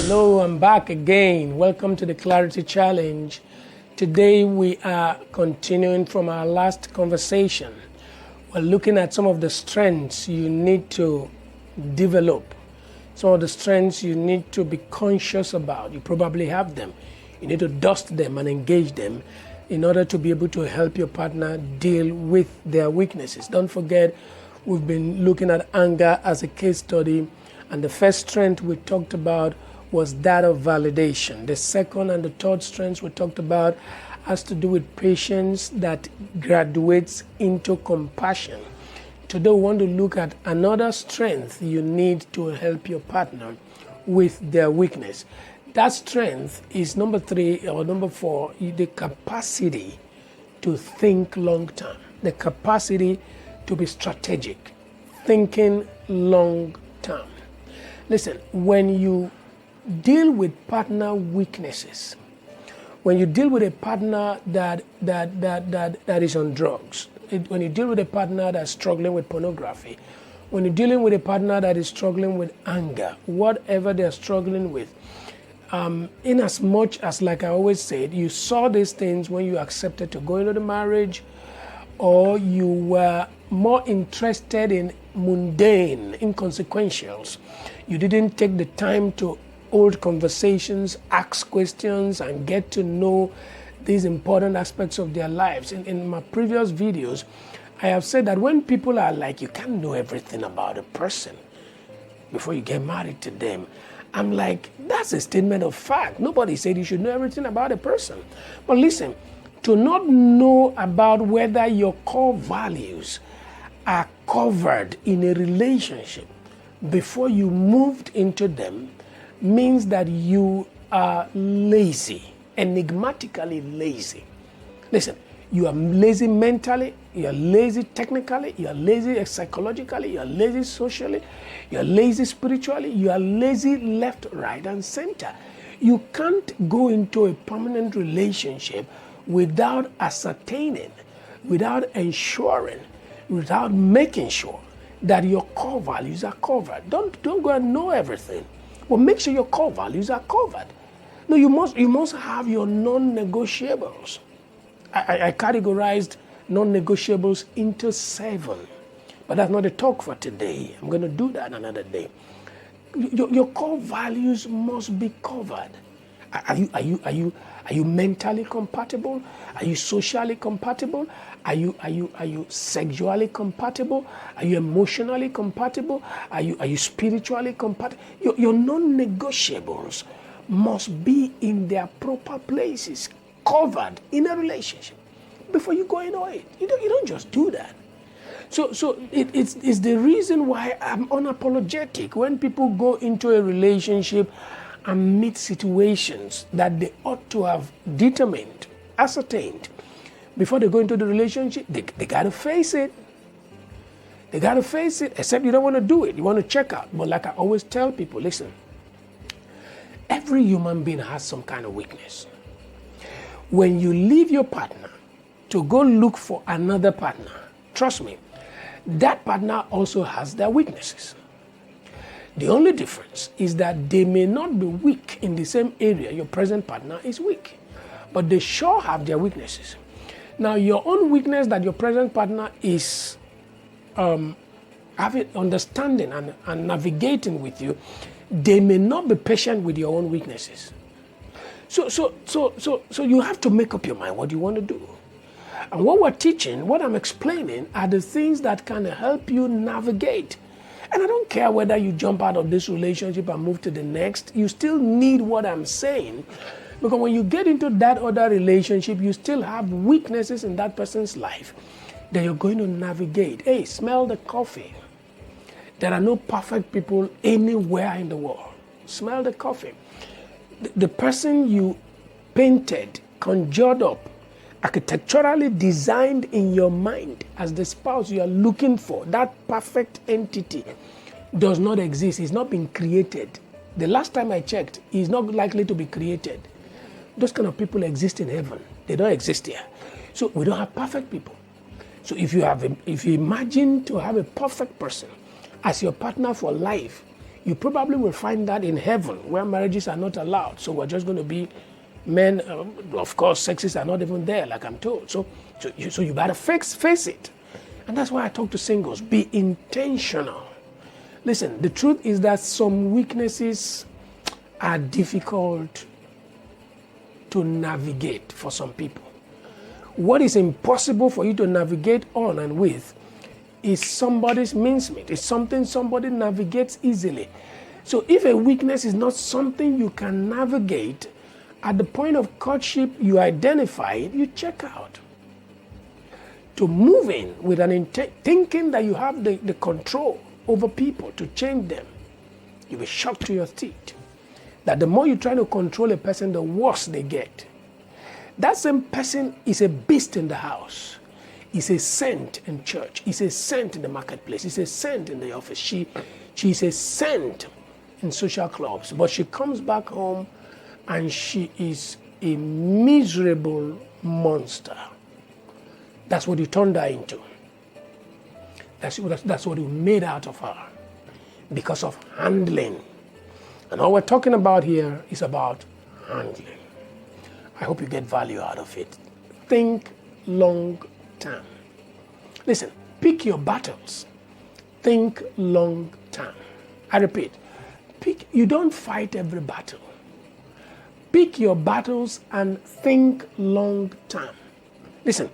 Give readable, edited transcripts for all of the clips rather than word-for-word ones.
Hello, I'm back again. Welcome to the Clarity Challenge. Today we are continuing from our last conversation. We're looking at some of the strengths you need to develop, some of the strengths you need to be conscious about. You probably have them. You need to dust them and engage them in order to be able to help your partner deal with their weaknesses. Don't forget, we've been looking at anger as a case study, and the first strength we talked about was that of validation. The second and the third strengths we talked about has to do with patience that graduates into compassion. Today we want to look at another strength you need to help your partner with their weakness. That strength is number 3 or number 4, the capacity to think long term, the capacity to be strategic, thinking long term. Listen, when you deal with partner weaknesses, when you deal with a partner that is on drugs, when you deal with a partner that's struggling with pornography, when you're dealing with a partner that is struggling with anger, whatever they're struggling with, in as much as, like I always said, you saw these things when you accepted to go into the marriage, or you were more interested in mundane, inconsequentials. You didn't take the time to hold conversations, ask questions, and get to know these important aspects of their lives. In my previous videos, I have said that when people are like, you can't know everything about a person before you get married to them, I'm like, that's a statement of fact. Nobody said you should know everything about a person. But listen, to not know about whether your core values are covered in a relationship before you moved into them means that you are lazy, enigmatically lazy. Listen, you are lazy mentally, you are lazy technically, you are lazy psychologically, you are lazy socially, you are lazy spiritually, you are lazy left, right, and center. You can't go into a permanent relationship without ascertaining, without ensuring, without making sure that your core values are covered. Don't go and know everything. But make sure your core values are covered. No, you must have your non-negotiables. I categorized non-negotiables into 7, but that's not a talk for today. I'm going to do that another day. Your core values must be covered. Are you mentally compatible? Are you socially compatible? Are you sexually compatible? Are you emotionally compatible? Are you spiritually compatible? Your non-negotiables must be in their proper places, covered in a relationship before you go into it. You don't just do that. So it's the reason why I'm unapologetic when people go into a relationship and meet situations that they ought to have determined, ascertained before they go into the relationship. They got to face it. They got to face it, except you don't want to do it. You want to check out. But like I always tell people, listen, every human being has some kind of weakness. When you leave your partner to go look for another partner, trust me, that partner also has their weaknesses. The only difference is that they may not be weak in the same area your present partner is weak, but they sure have their weaknesses. Now, your own weakness that your present partner is having understanding and navigating with you, they may not be patient with your own weaknesses. So you have to make up your mind what you want to do. And what we're teaching, what I'm explaining, are the things that can help you navigate. And I don't care whether you jump out of this relationship and move to the next, you still need what I'm saying. Because when you get into that other relationship, you still have weaknesses in that person's life that you're going to navigate. Hey, smell the coffee. There are no perfect people anywhere in the world. Smell the coffee. The person you painted, conjured up, architecturally designed in your mind as the spouse you are looking for, that perfect entity does not exist. It's not been created. The last time I checked, it's not likely to be created. Those kind of people exist in heaven. They don't exist here. So we don't have perfect people. So if you imagine to have a perfect person as your partner for life, You probably will find that in heaven where marriages are not allowed. So we're just going to be men. Of course, sexes are not even there, like I'm told. So you better face it. And that's why I talk to singles. Be intentional. Listen, the truth is that some weaknesses are difficult to navigate for some people. What is impossible for you to navigate on and with is somebody's mincemeat. It's something somebody navigates easily. So if a weakness is not something you can navigate, at the point of courtship, you identify it, you check out. To move in with an intent, thinking that you have the control over people to change them, you'll be shocked to your teeth. That the more you try to control a person, the worse they get. That same person is a beast in the house. Is a saint in church. Is a saint in the marketplace. Is a saint in the office. She's a saint in social clubs. But she comes back home and she is a miserable monster. That's what you turned her into. That's what you made out of her because of handling. And all we're talking about here is about handling. I hope you get value out of it. Think long term. Listen, pick your battles. Think long term. I repeat, you don't fight every battle. Pick your battles and think long term. Listen,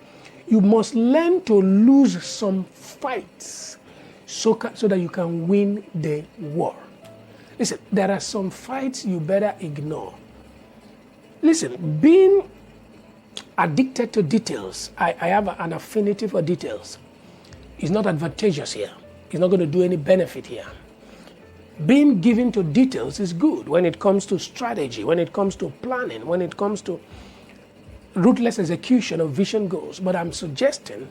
you must learn to lose some fights so that you can win the war. Listen, there are some fights you better ignore. Listen, being addicted to details, I have an affinity for details. It's not advantageous here. It's not going to do any benefit here. Being given to details is good when it comes to strategy, when it comes to planning, when it comes to ruthless execution of vision goals. But I'm suggesting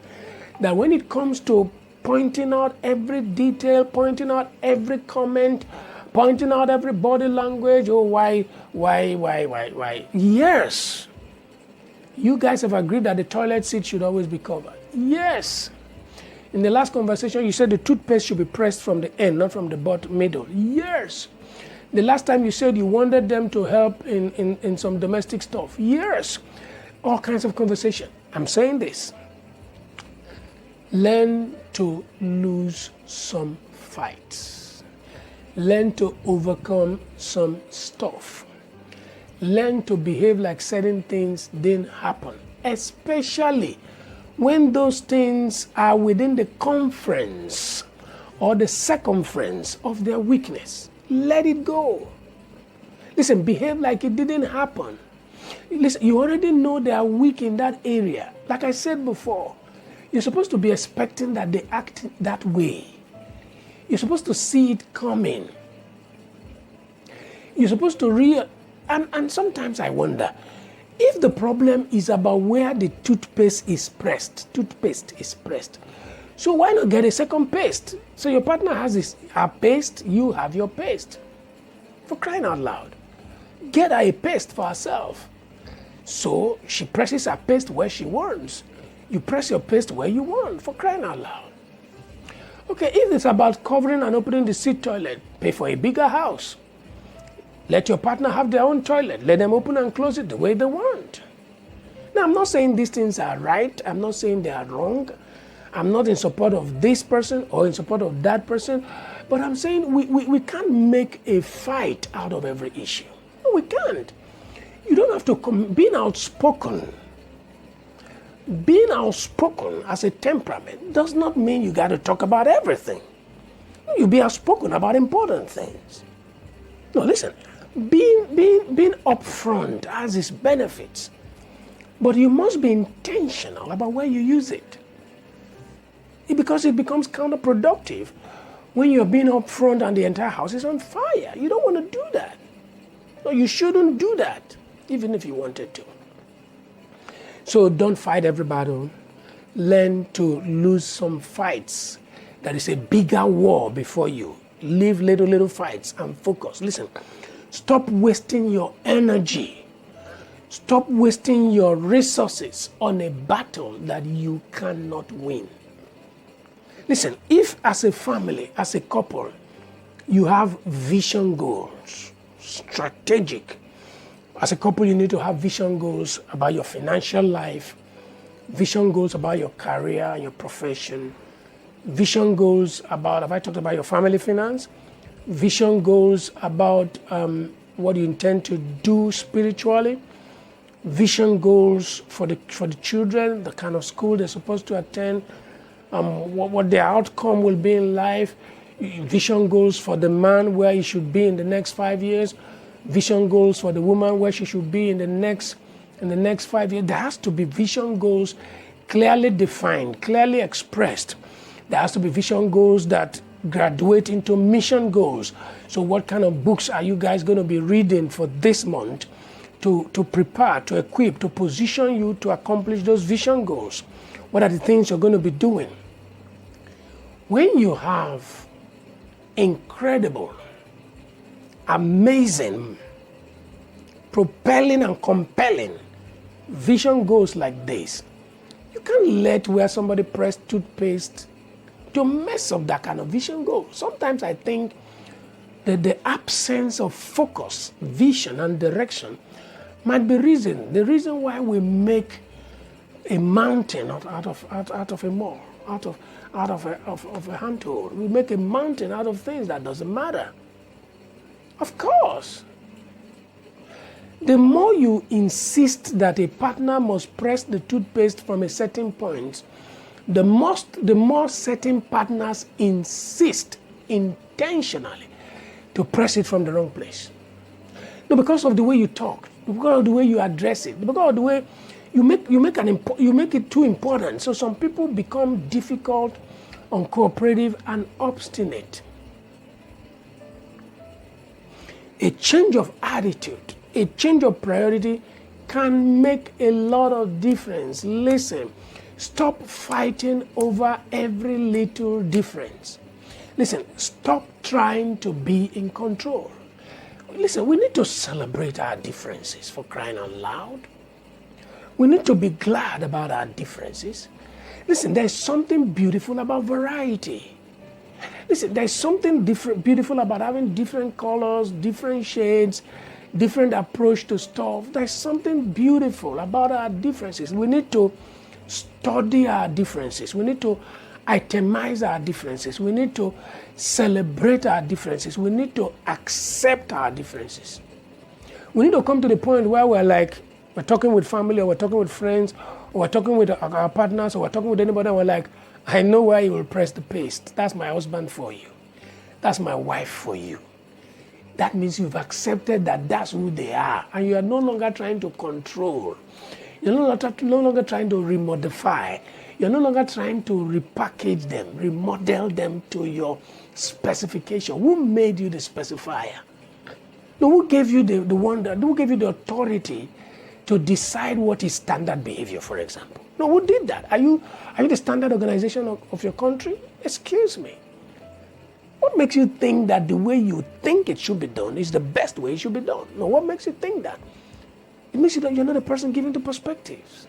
that when it comes to pointing out every detail, pointing out every comment, pointing out every body language, oh, why? Yes. You guys have agreed that the toilet seat should always be covered. Yes. In the last conversation, you said the toothpaste should be pressed from the end, not from the bottom middle. Yes. The last time you said you wanted them to help in some domestic stuff. Yes. All kinds of conversation. I'm saying this. Learn to lose some fights. Learn to overcome some stuff. Learn to behave like certain things didn't happen, especially when those things are within the conference or the circumference of their weakness. Let it go. Listen, behave like it didn't happen. Listen, you already know they are weak in that area. Like I said before, you're supposed to be expecting that they act that way. You're supposed to see it coming. You're supposed to and sometimes I wonder, if the problem is about where the toothpaste is pressed, so why not get a second paste? So your partner has her paste, you have your paste. For crying out loud. Get her a paste for herself. So she presses her paste where she wants. You press your paste where you want, for crying out loud. Okay, if it's about covering and opening the seat toilet, pay for a bigger house. Let your partner have their own toilet. Let them open and close it the way they want. Now, I'm not saying these things are right. I'm not saying they are wrong. I'm not in support of this person or in support of that person. But I'm saying we can't make a fight out of every issue. No, we can't. You don't have to being outspoken. Being outspoken as a temperament does not mean you got to talk about everything. You be outspoken about important things. No, listen. Being upfront has its benefits, but you must be intentional about where you use it. Because it becomes counterproductive when you're being upfront and the entire house is on fire. You don't want to do that. No, you shouldn't do that, even if you wanted to. So don't fight every battle. Learn to lose some fights. There is a bigger war before you. Leave little fights and focus. Listen, stop wasting your energy. Stop wasting your resources on a battle that you cannot win. Listen, if as a family, as a couple, You have vision goals, strategic. As a couple, you need to have vision goals about your financial life, vision goals about your career, your profession, vision goals about, have I talked about your family finance? Vision goals about what you intend to do spiritually, vision goals for the children, the kind of school they're supposed to attend, what their outcome will be in life, vision goals for the man where he should be in the next 5 years, vision goals for the woman where she should be in the next 5 years. There has to be vision goals clearly defined, clearly expressed. There has to be vision goals that graduate into mission goals. So what kind of books are you guys going to be reading for this month to prepare, to equip, to position you to accomplish those vision goals? What are the things you're going to be doing? When you have incredible, amazing, propelling and compelling vision goals like this, you can't let where somebody pressed toothpaste to mess up that kind of vision goal. Sometimes I think that the absence of focus, vision, and direction might be the reason why we make a mountain out of a mole, out of a handhole. We make a mountain out of things that doesn't matter. Of course. The more you insist that a partner must press the toothpaste from a certain point, the more certain partners insist intentionally to press it from the wrong place. No, because of the way you talk, because of the way you address it, because of the way you make it too important. So some people become difficult, uncooperative, and obstinate. A change of attitude, a change of priority can make a lot of difference. Listen, stop fighting over every little difference. Listen, stop trying to be in control. Listen, we need to celebrate our differences, for crying out loud. We need to be glad about our differences. Listen, there's something beautiful about variety. Listen, there's something beautiful about having different colors, different shades, different approach to stuff. There's something beautiful about our differences. We need to study our differences. We need to itemize our differences. We need to celebrate our differences. We need to accept our differences. We need to come to the point where we're talking with family, or we're talking with friends, or we're talking with our partners, or we're talking with anybody, and we're like, I know where you will press the paste. That's my husband for you. That's my wife for you. That means you've accepted that that's who they are, and you are no longer trying to control. You're no longer trying to remodify. You're no longer trying to repackage them, remodel them to your specification. Who made you the specifier? No, who gave you who gave you the authority to decide what is standard behavior, for example? No, who did that? Are you the standard organization of your country? Excuse me. What makes you think that the way you think it should be done is the best way it should be done? No, what makes you think that? It means that you're not a person giving to perspectives.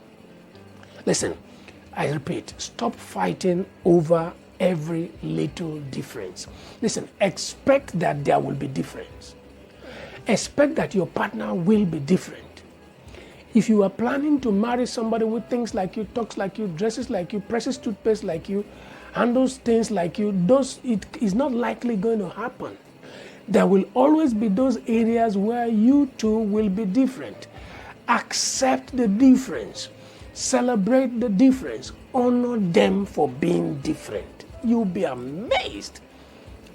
Listen, I repeat, stop fighting over every little difference. Listen, expect that there will be difference. Expect that your partner will be different. If you are planning to marry somebody who thinks like you, talks like you, dresses like you, presses toothpaste like you, handles things like you, it is not likely going to happen. There will always be those areas where you two will be different. Accept the difference. Celebrate the difference. Honor them for being different. You'll be amazed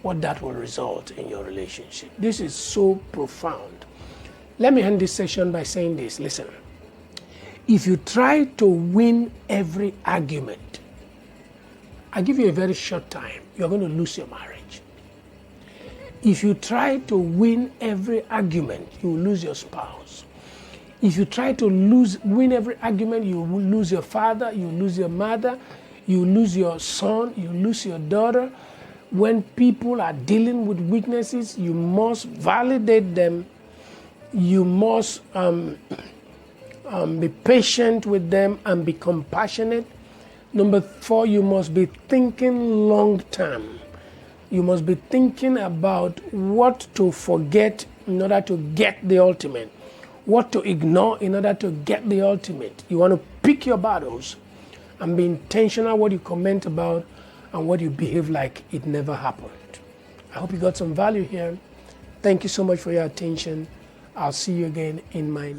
what that will result in your relationship. This is so profound. Let me end this session by saying this. Listen, if you try to win every argument, I give you a very short time, you're going to lose your marriage. If you try to win every argument, you will lose your spouse. If you try to win every argument, you will lose your father, you will lose your mother, you will lose your son, you will lose your daughter. When people are dealing with weaknesses, you must validate them. You must be patient with them and be compassionate. Number 4, you must be thinking long term. You must be thinking about what to forget in order to get the ultimate, what to ignore in order to get the ultimate. You want to pick your battles and be intentional what you comment about and what you behave like it never happened. I hope you got some value here. Thank you so much for your attention. I'll see you again in my